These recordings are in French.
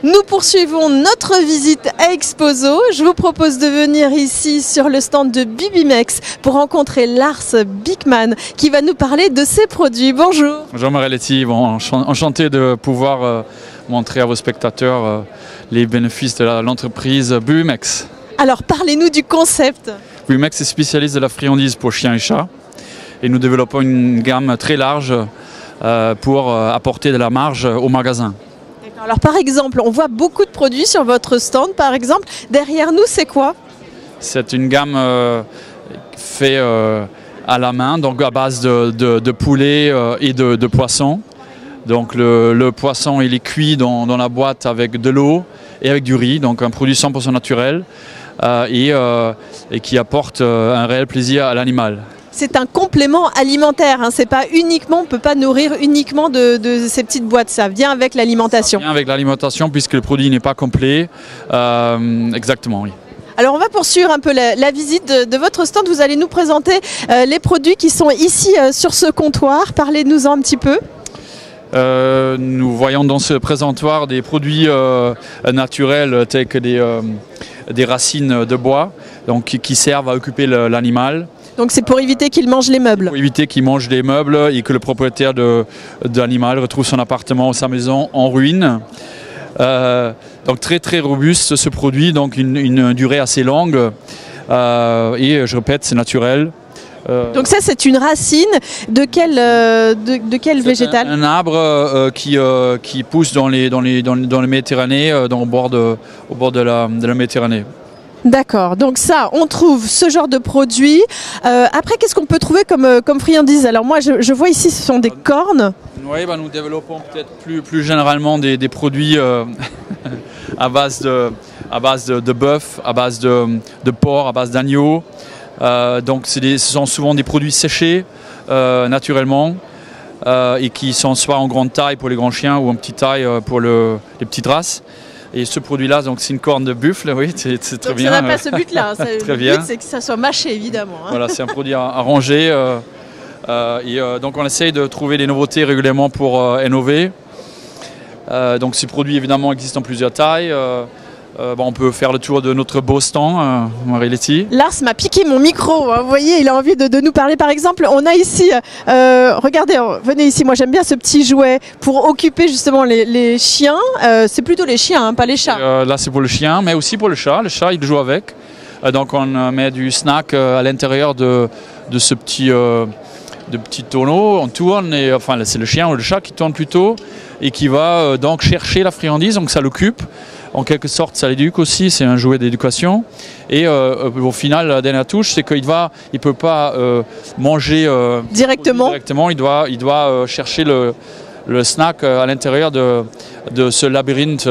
Nous poursuivons notre visite à Exposo. Je vous propose de venir ici sur le stand de Bubimex pour rencontrer Lars Beekman qui va nous parler de ses produits. Bonjour. Bonjour Marie-Letty, enchanté de pouvoir montrer à vos spectateurs les bénéfices de l'entreprise Bubimex. Alors parlez-nous du concept. Bubimex est spécialiste de la friandise pour chiens et chats et nous développons une gamme très large pour apporter de la marge au magasin. Alors par exemple, on voit beaucoup de produits sur votre stand. Par exemple, derrière nous, c'est quoi? C'est une gamme faite à la main, donc à base de poulet et de poisson. Donc le poisson il est cuit dans la boîte avec de l'eau et avec du riz, donc un produit 100% naturel et qui apporte un réel plaisir à l'animal. C'est un complément alimentaire, hein. C'est pas uniquement, on ne peut pas nourrir uniquement de ces petites boîtes, ça vient avec l'alimentation. Ça vient avec l'alimentation puisque le produit n'est pas complet, exactement, oui. Alors on va poursuivre un peu la visite de votre stand, vous allez nous présenter les produits qui sont ici sur ce comptoir, parlez-nous-en un petit peu. Nous voyons dans ce présentoir des produits naturels tels que des racines de bois donc, qui servent à occuper l'animal. Donc c'est pour éviter qu'il mange les meubles. Pour éviter qu'il mange des meubles et que le propriétaire de l'animal retrouve son appartement ou sa maison en ruine. Donc très très robuste ce produit, donc une durée assez longue et je répète c'est naturel. Donc ça c'est une racine de quel végétal? Un arbre qui pousse dans la Méditerranée, au bord de la Méditerranée. D'accord, donc ça, on trouve ce genre de produits. Après, qu'est-ce qu'on peut trouver comme friandises? Alors moi, je vois ici, ce sont des cornes. Oui, nous développons peut-être plus généralement des produits à base de bœuf, à base de porc, à base d'agneau. Donc ce sont souvent des produits séchés naturellement et qui sont soit en grande taille pour les grands chiens ou en petite taille pour les petites races. Et ce produit-là, c'est une corne de buffle, oui, c'est très bien. Ça n'a pas ce but-là, le but c'est que ça soit mâché évidemment. Hein. Voilà, c'est un produit à ranger. Donc on essaye de trouver des nouveautés régulièrement pour innover. Donc ces produits évidemment existent en plusieurs tailles. On peut faire le tour de notre beau stand, Marie-Letty. Lars m'a piqué mon micro, hein. Vous voyez, il a envie de nous parler. Par exemple, on a ici, regardez, venez ici, moi j'aime bien ce petit jouet pour occuper justement les chiens. C'est plutôt les chiens, hein, pas les chats. Là c'est pour le chien, mais aussi pour le chat. Le chat, il joue avec. Donc on met du snack à l'intérieur de ce petit tonneau. On tourne, et, enfin c'est le chien ou le chat qui tourne plutôt et qui va donc chercher la friandise, donc ça l'occupe. En quelque sorte, ça l'éduque aussi, c'est un jouet d'éducation. Et au final, la dernière touche, c'est qu'il ne peut pas manger directement, il doit chercher le snack à l'intérieur de ce labyrinthe.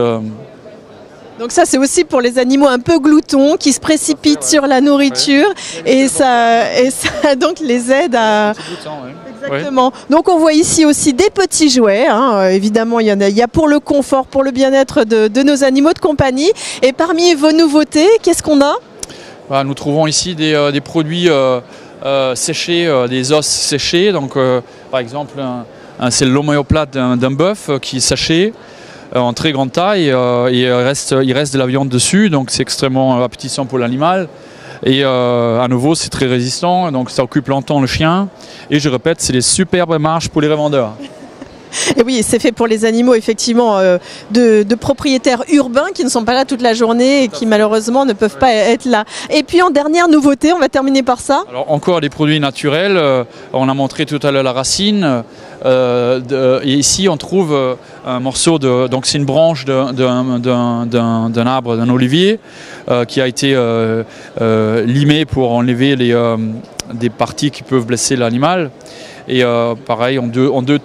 Donc ça, c'est aussi pour les animaux un peu gloutons qui se précipitent sur la nourriture et ça donc les aide à... Exactement. Donc on voit ici aussi des petits jouets, hein. Évidemment il y a pour le confort, pour le bien-être de nos animaux de compagnie. Et parmi vos nouveautés, qu'est-ce qu'on a? Nous trouvons ici des produits séchés, des os séchés. Donc par exemple, c'est l'omoplate d'un bœuf qui est séché en très grande taille et il reste de la viande dessus, donc c'est extrêmement appétissant pour l'animal. Et à nouveau, c'est très résistant, donc ça occupe longtemps le chien. Et je répète, c'est des superbes marges pour les revendeurs. Et oui, c'est fait pour les animaux effectivement de propriétaires urbains qui ne sont pas là toute la journée et qui malheureusement ne peuvent pas être là. Et puis en dernière nouveauté, on va terminer par ça. Alors encore des produits naturels, on a montré tout à l'heure la racine. Et ici on trouve un morceau donc c'est une branche d'un arbre, d'un olivier qui a été limé pour enlever des parties qui peuvent blesser l'animal. Et pareil,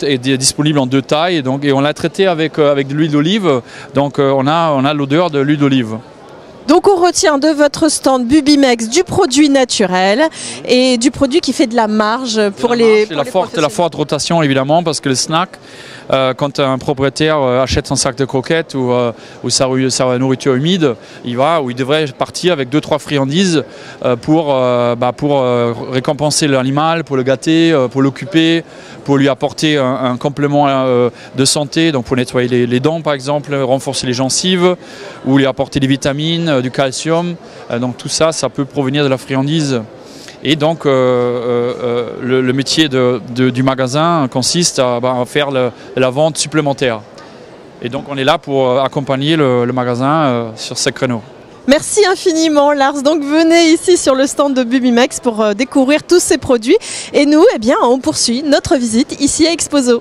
est disponible en deux tailles et on l'a traité avec de l'huile d'olive, donc on a l'odeur de l'huile d'olive. Donc on retient de votre stand Bubimex du produit naturel et du produit qui fait de la marge pour les la forte rotation évidemment, parce que le snack quand un propriétaire achète son sac de croquettes ou sa nourriture humide, il devrait partir avec 2-3 friandises pour récompenser l'animal, pour le gâter, pour l'occuper, pour lui apporter un complément de santé, donc pour nettoyer les dents par exemple, renforcer les gencives, ou lui apporter des vitamines, du calcium. Donc tout ça, ça peut provenir de la friandise. Et donc le métier du magasin consiste à faire la vente supplémentaire. Et donc on est là pour accompagner le magasin sur ces créneaux. Merci infiniment Lars. Donc venez ici sur le stand de Bubimax pour découvrir tous ces produits. Et nous, eh bien, on poursuit notre visite ici à Exposo.